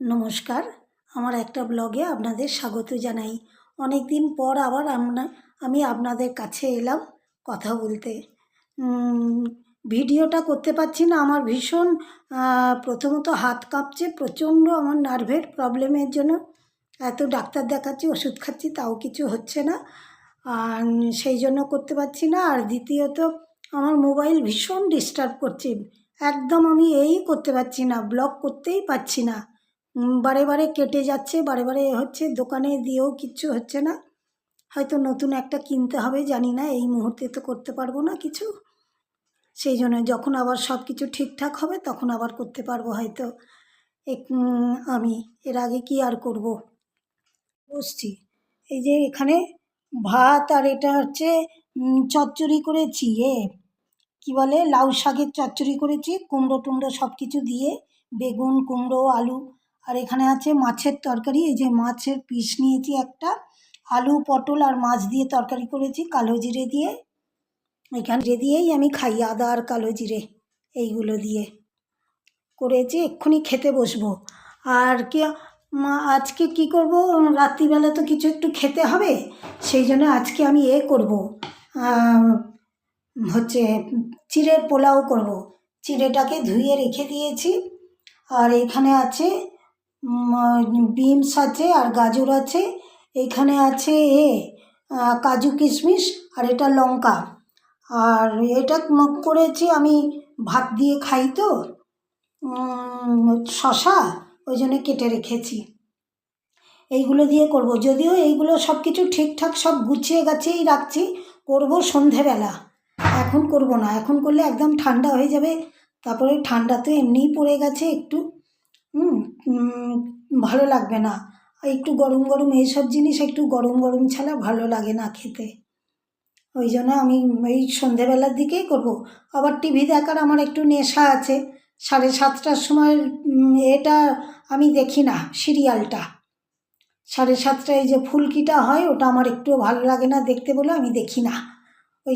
নমস্কার, আমার একটা ব্লগে আপনাদের স্বাগত জানাই। অনেক দিন পর আবার আমি আপনাদের কাছে এলাম কথা বলতে। ভিডিওটা করতে পারছি না, আমার ভীষণ প্রথমত হাত কাঁপছে প্রচণ্ড, আমার নার্ভের প্রবলেমের জন্য। এত ডাক্তার দেখাচ্ছি, ওষুধ খাচ্ছি, তাও কিছু হচ্ছে না, আর সেই জন্য করতে পারছি না। আর দ্বিতীয়ত আমার মোবাইল ভীষণ ডিস্টার্ব করছে, একদম আমি করতে পারছি না, ব্লগ করতেই পারছি না। বারে বারে কেটে যাচ্ছে, বারে বারে হচ্ছে, দোকানে দিয়েও কিচ্ছু হচ্ছে না। হয়তো নতুন একটা কিনতে হবে, জানি না, এই মুহূর্তে তো করতে পারবো না কিছু। সেই জন্য যখন আবার সব কিছু ঠিকঠাক হবে তখন আবার করতে পারবো হয়তো। আমি এর আগে কি আর করব। বসছি, এই যে এখানে ভাত, আর এটা হচ্ছে চচ্চড়ি করেছি, কি বলে, লাউ শাকের চচ্চড়ি করেছি, কুমড়ো টুমড়ো সব কিছু দিয়ে, বেগুন, কুমড়ো, আলু। আর এখানে আছে মাছের তরকারি, এই যে মাছের পিস নিয়েছি একটা, আলু, পটল আর মাছ দিয়ে তরকারি করেছি কালো জিরে দিয়ে। এখানে জিরে দিয়েই আমি খাই, আদা আর কালো জিরে এইগুলো দিয়ে করেছি। এক্ষুনি খেতে বসবো। আর কি আজকে কি করব, রাত্রিবেলা তো কিছু একটু খেতে হবে, সেই জন্য আজকে আমি করব, হচ্ছে চিড়ের পোলাও করব। চিড়েটাকে ধুয়ে রেখে দিয়েছি। আর এখানে আছে বিনস আছে, আর গাজর আছে, এইখানে আছে কাজু কিশমিশ, আর এটা লঙ্কা। আর এটা করেছি আমি, ভাত দিয়ে খাই তো, শশা, ওই জন্য কেটে রেখেছি। এইগুলো দিয়ে করব, যদিও এইগুলো সব কিছু ঠিকঠাক সব গুছিয়ে গাছিয়েই রাখছি, করব সন্ধেবেলা, এখন করব না। এখন করলে একদম ঠান্ডা হয়ে যাবে, তারপরে ঠান্ডা তো এমনিই পড়ে গেছে একটু, ভালো লাগবে না। একটু গরম গরম এইসব জিনিস একটু গরম গরম ছাড়া ভালো লাগে না খেতে। ওই জন্য আমি এই সন্ধেবেলার দিকেই করব। আবার টিভি দেখার আমার একটু নেশা আছে, 7:30টার সময় এটা আমি দেখি না, সিরিয়ালটা 7:30টায় যে ফুলকিটা হয়, ওটা আমার একটুও ভালো লাগে না দেখতে বলে আমি দেখি না।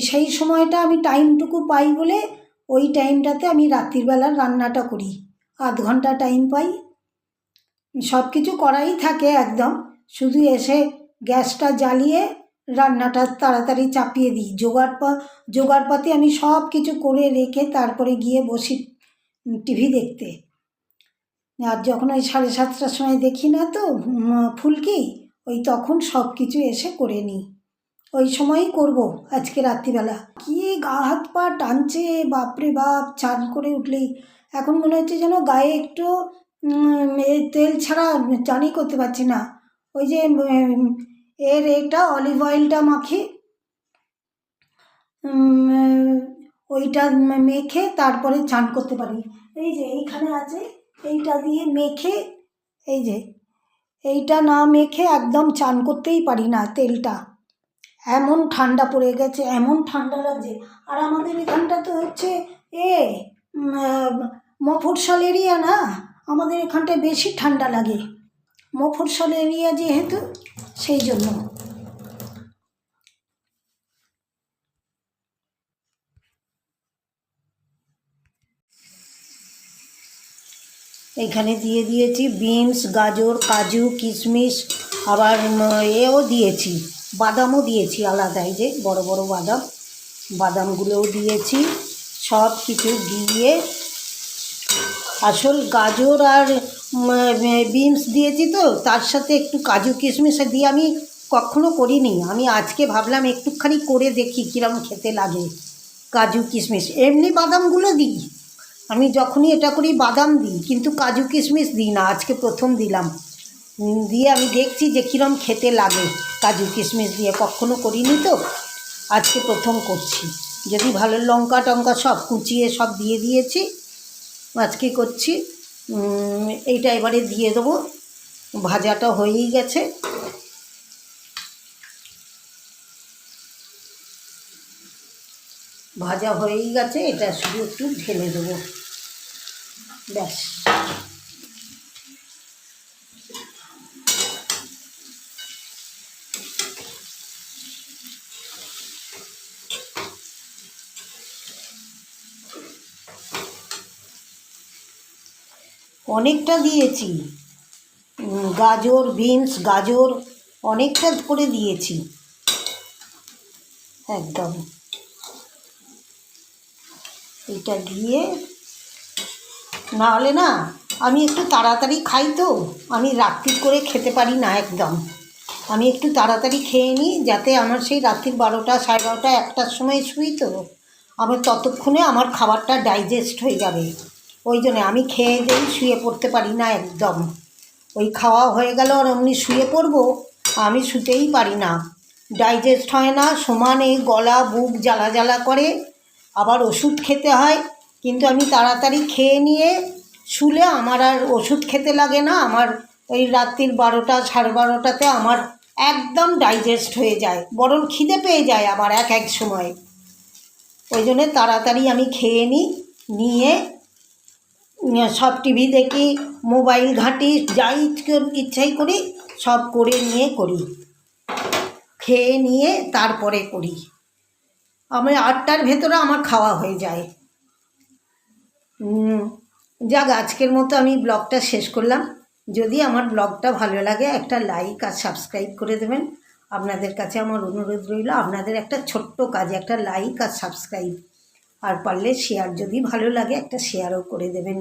সেই সময়টা আমি টাইমটুকু পাই বলে ওই টাইমটাতে আমি রাত্রিবেলার রান্নাটা করি, আধ ঘন্টা টাইম পাই। সব কিছু করাই থাকে একদম, শুধু এসে গ্যাসটা জ্বালিয়ে রান্নাটা তাড়াতাড়ি চাপিয়ে দিই। জোগাড়পাতি আমি সব কিছু করে রেখে তারপরে গিয়ে বসি টিভি দেখতে। আর যখন ওই 7:30টার সময় দেখি না তো ফুলকি, ওই তখন সব কিছু এসে করে নিই, ওই সময়ই করব আজকে রাত্রিবেলা। কি গা হাত পা টানছে, বাপরে বাপ, চান করে উঠলেই এখন মনে হচ্ছে যেন গায়ে একটু তেল ছাড়া চানই করতে পারছি না। ওই যে এটা অলিভ অয়েলটা মাখি, ওইটা মেখে তারপরে চান করতে পারি। এই যে এইখানে আছে, এইটা দিয়ে মেখে, এই যে এইটা না মেখে একদম চান করতেই পারি না। তেলটা এমন ঠান্ডা পড়ে গেছে, এমন ঠান্ডা লাগছে। আর আমাদের এখানটা তো হচ্ছে মফস্বল এরিয়া না, আমাদের এখানটায় বেশি ঠান্ডা লাগে, মফস্বল এরিয়া যেহেতু, সেই জন্য। এখানে দিয়ে দিয়েছি বিনস, গাজর, কাজু, কিশমিশ, আবার দিয়েছি, বাদামও দিয়েছি আলাদা, এই যে বড় বড় বাদামগুলোও দিয়েছি। সব কিছু দিয়ে, আসল গাজর আর বিনস দিয়েছি তো, তার সাথে একটু কাজু কিশমিশ দিয়ে আমি কখনো করিনি, আমি আজকে ভাবলাম একটুখানি করে দেখি কীরকম খেতে লাগে। কাজু কিশমিশ, এমনি বাদামগুলো দিই, আমি যখনই এটা করি বাদাম দিই, কিন্তু কাজু কিশমিশ দিই না, আজকে প্রথম দিলাম। দিয়ে আমি দেখছি যে কীরকম খেতে লাগে কাজু কিশমিশ দিয়ে, কখনো করিনি তো, আজকে প্রথম করছি। যদি ভালো, লঙ্কা টঙ্কা সব কুচিয়ে সব দিয়ে দিয়েছি, আজকে করছি। এইটা এবারে দিয়ে দেবো, ভাজাটা হয়েই গেছে। ভাজা হয়েই গেছে, এটা শুধু একটু ঢেলে দেবো, ব্যাস। অনেকটা দিয়েছি, গাজর, বিনস, গাজর অনেকটা করে দিয়েছি একদম। এটা দিয়ে না হলে না, আমি একটু তাড়াতাড়ি খাই তো, আমি রাত্রি করে খেতে পারি না একদম। আমি একটু তাড়াতাড়ি খেয়ে নিই, যাতে আমার সেই রাত্রির 12টা, 12:30, 1টার সময় শুই তো, আমার ততক্ষণে আমার খাবারটা ডাইজেস্ট হয়ে যাবে। ওই জন্যে আমি খেয়ে দিয়ে শুয়ে পড়তে পারি না একদম। ওই খাওয়া হয়ে গেল আর অমনি শুয়ে পড়বো, আমি শুতেই পারি না, ডাইজেস্ট হয় না, সমানে গলা বুক জ্বালা জ্বালা করে, আবার ওষুধ খেতে হয়। কিন্তু আমি তাড়াতাড়ি খেয়ে নিয়ে শুলে আমার আর ওষুধ খেতে লাগে না, আমার ওই রাত্রির 12টা, 12:30টাতে আমার একদম ডাইজেস্ট হয়ে যায়, বরং খিদে পেয়ে যায় আবার এক এক সময়। ওই জন্যে তাড়াতাড়ি আমি খেয়ে নিই, নিয়ে সব টিভি দেখি, মোবাইল ঘাঁটি, যাই ইচ্ছাই করি সব করে নিয়ে করি, খেয়ে নিয়ে তারপরে করি। আমি 8টার ভেতরে আমার খাওয়া হয়ে যায়। যাক, আজকের মতো আমি ব্লগটা শেষ করলাম। যদি আমার ব্লগটা ভালো লাগে একটা লাইক আর সাবস্ক্রাইব করে দেবেন। আপনাদের কাছে আমার অনুরোধ রইল, আপনাদের একটা ছোট্ট কাজ, একটা লাইক আর সাবস্ক্রাইব, আর পারলে শেয়ার, যদি ভালো লাগে একটা শেয়ারও করে দেবেন।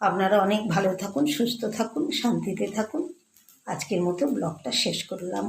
আপনারা অনেক ভালো থাকুন, সুস্থ থাকুন, শান্তিতে থাকুন। আজকের মতো ব্লগটা শেষ করলাম।